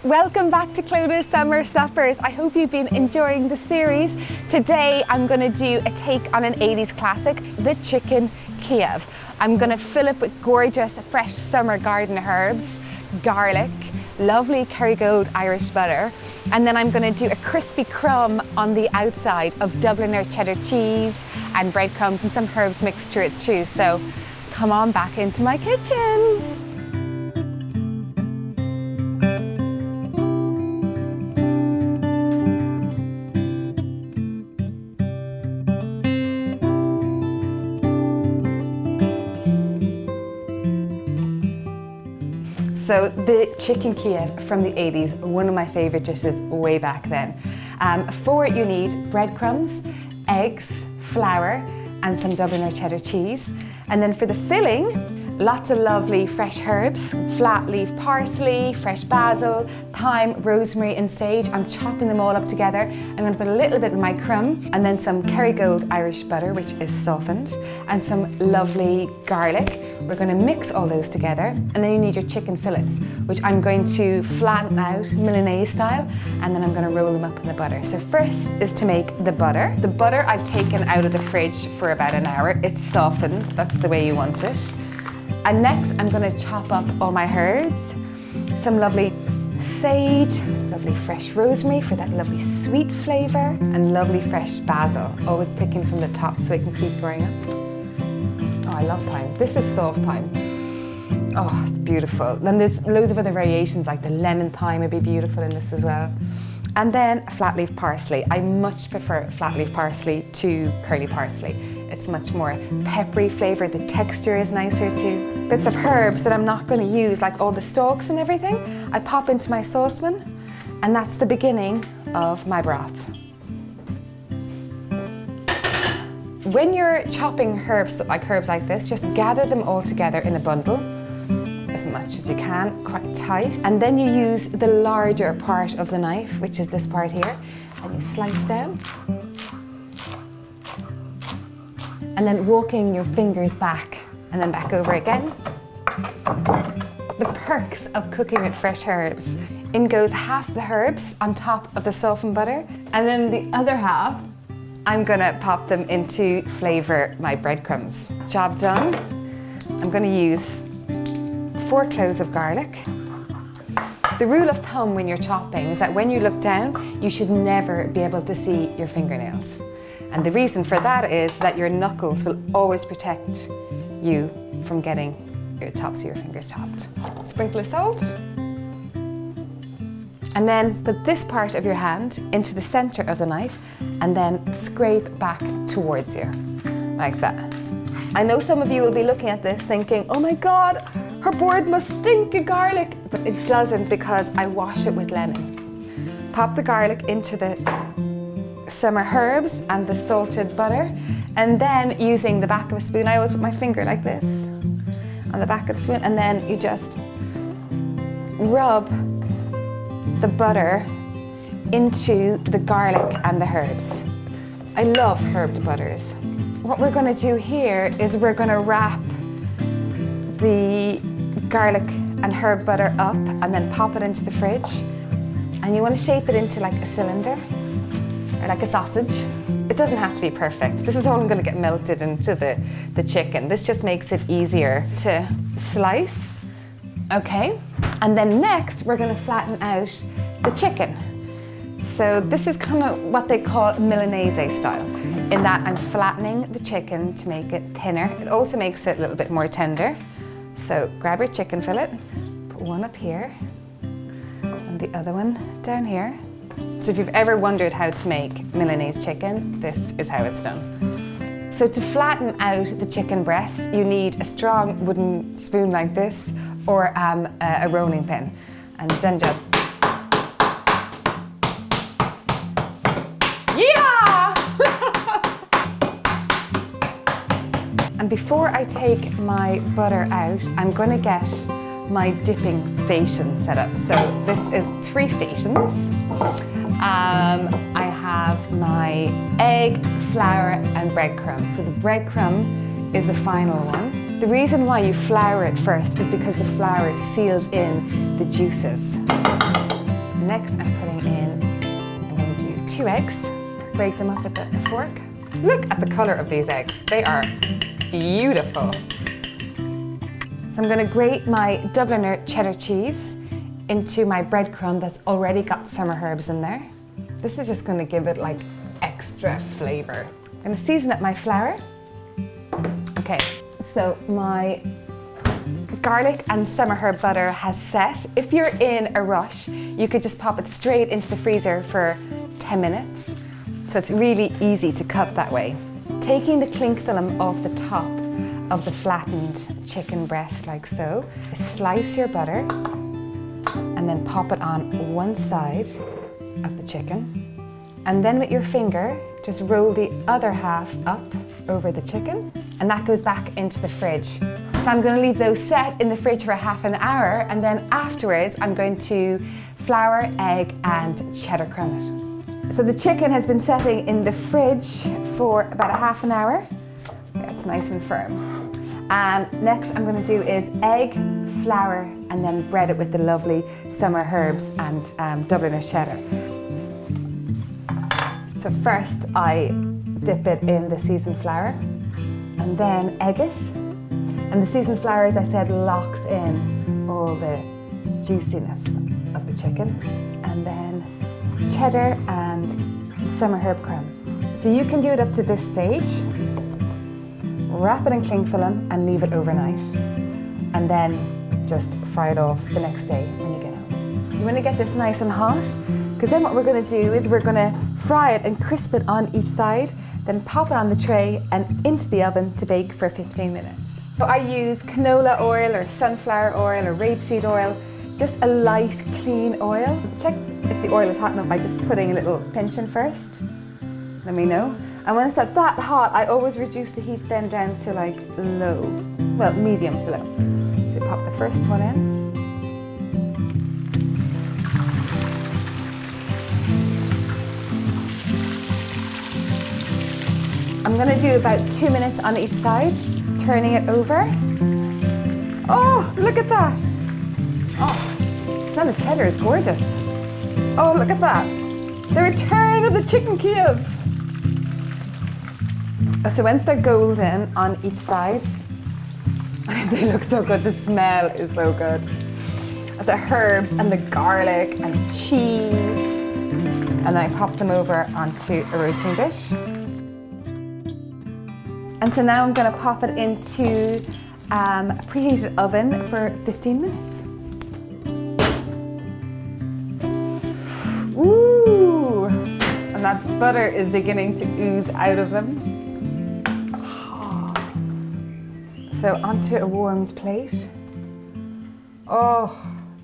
Welcome back to CLODAGH'S Summer Suppers. I hope you've been enjoying the series. Today I'm going to do a take on an 80s classic, the chicken Kiev. I'm going to fill it with gorgeous fresh summer garden herbs, garlic, lovely Kerrygold Irish butter, and then I'm going to do a crispy crumb on the outside of Dubliner cheddar cheese and breadcrumbs and some herbs mixed to it too. So come on back into my kitchen. So the chicken Kiev from the 80s, one of my favorite dishes way back then. For it you need breadcrumbs, eggs, flour, and some Dubliner cheddar cheese. And then for the filling, lots of lovely fresh herbs, flat leaf parsley, fresh basil, thyme, rosemary and sage. I'm chopping them all up together. I'm going to put a little bit in my crumb and then some Kerrygold Irish butter, which is softened, and some lovely garlic. We're going to mix all those together, and then you need your chicken fillets, which I'm going to flatten out Milanese style, and then I'm going to roll them up in the butter. So first is to make the butter. The butter I've taken out of the fridge for about an hour. It's softened, that's the way you want it. And next I'm going to chop up all my herbs, some lovely sage, lovely fresh rosemary for that lovely sweet flavour, and lovely fresh basil, always picking from the top so it can keep growing up. Oh, I love thyme. This is soft thyme. Oh, it's beautiful. Then there's loads of other variations, like the lemon thyme would be beautiful in this as well. And then flat leaf parsley. I much prefer flat leaf parsley to curly parsley. It's much more peppery flavour, the texture is nicer too. Bits of herbs that I'm not going to use, like all the stalks and everything, I pop into my saucepan, and that's the beginning of my broth. When you're chopping herbs like this, just gather them all together in a bundle, as much as you can, quite tight. And then you use the larger part of the knife, which is this part here, and you slice down. And then walking your fingers back and then back over again. The perks of cooking with fresh herbs. In goes half the herbs on top of the softened butter, and then the other half I'm gonna pop them into flavour my breadcrumbs. Job done. I'm gonna use 4 cloves of garlic. The rule of thumb when you're chopping is that when you look down, you should never be able to see your fingernails. And the reason for that is that your knuckles will always protect you from getting your tops of your fingers chopped. Sprinkle of salt. And then put this part of your hand into the center of the knife and then scrape back towards you, like that. I know some of you will be looking at this thinking, oh my God, her board must stink of garlic. But it doesn't, because I wash it with lemon. Pop the garlic into the summer herbs and the salted butter, and then using the back of a spoon, I always put my finger like this on the back of the spoon, and then you just rub the butter into the garlic and the herbs. I love herbed butters. What we're going to do here is we're going to wrap the garlic and herb butter up and then pop it into the fridge. And you want to shape it into like a cylinder or like a sausage. It doesn't have to be perfect. This is all going to get melted into the chicken. This just makes it easier to slice. Okay, and then next we're going to flatten out the chicken. So this is kind of what they call Milanese style, in that I'm flattening the chicken to make it thinner. It also makes it a little bit more tender. So grab your chicken fillet, put one up here, and the other one down here. So if you've ever wondered how to make Milanese chicken, this is how it's done. So to flatten out the chicken breasts, you need a strong wooden spoon like this, or a rolling pin. And then just... Yeah! And before I take my butter out, I'm going to get my dipping station set up. So this is 3 stations. I have my egg, flour and breadcrumb. So the breadcrumb is the final one. The reason why you flour it first is because the flour seals in the juices. Next I'm putting in, I'm going to do 2 eggs, break them up with a fork. Look at the colour of these eggs, they are beautiful. So I'm going to grate my Dubliner cheddar cheese into my breadcrumb that's already got summer herbs in there. This is just going to give it like extra flavour. I'm going to season up my flour. Okay, so my garlic and summer herb butter has set. If you're in a rush, you could just pop it straight into the freezer for 10 minutes. So it's really easy to cut that way. Taking the cling film off the top of the flattened chicken breast like so, slice your butter and then pop it on one side of the chicken. And then with your finger, just roll the other half up over the chicken, and that goes back into the fridge. So I'm going to leave those set in the fridge for half an hour, and then afterwards I'm going to flour, egg and cheddar crumb it. So the chicken has been setting in the fridge for about a half an hour. It's nice and firm. And next I'm going to do is egg, flour and then bread it with the lovely summer herbs and Dubliner cheddar. So first I dip it in the seasoned flour and then egg it. And the seasoned flour, as I said, locks in all the juiciness of the chicken. And then cheddar and summer herb crumb. So you can do it up to this stage. Wrap it in cling film and leave it overnight. And then just fry it off the next day when you get home. You want to get this nice and hot, because then what we're going to do is we're going to fry it and crisp it on each side, then pop it on the tray and into the oven to bake for 15 minutes. So I use canola oil or sunflower oil or rapeseed oil, just a light, clean oil. Check if the oil is hot enough by just putting a little pinch in first. Let me know. And when it's at that hot, I always reduce the heat then down to like low, well, medium to low. So pop the first one in. I'm going to do about 2 minutes on each side, turning it over. Oh, look at that. Oh, the smell of cheddar is gorgeous. Oh, look at that. The return of the chicken Kiev. So once they're golden on each side, they look so good. The smell is so good. The herbs and the garlic and the cheese. And then I pop them over onto a roasting dish. And so now I'm going to pop it into a preheated oven for 15 minutes. Ooh! And that butter is beginning to ooze out of them. So onto a warmed plate. Oh,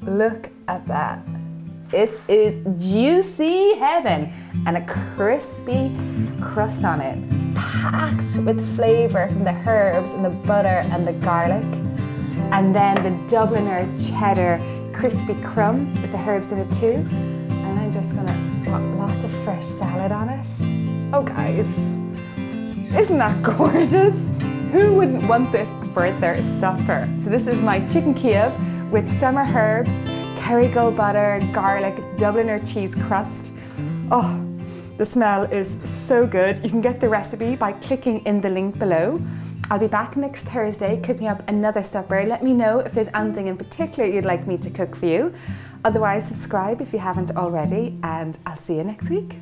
look at that. This is juicy heaven and a crispy crust on it, packed with flavour from the herbs and the butter and the garlic. And then the Dubliner cheddar crispy crumb with the herbs in it too. And I'm just gonna put lots of fresh salad on it. Oh guys, isn't that gorgeous? Who wouldn't want this for their supper? So this is my chicken Kiev with summer herbs, Kerrygold butter, garlic, Dubliner cheese crust. Oh, the smell is so good. You can get the recipe by clicking in the link below. I'll be back next Thursday cooking up another supper. Let me know if there's anything in particular you'd like me to cook for you. Otherwise, subscribe if you haven't already, and I'll see you next week.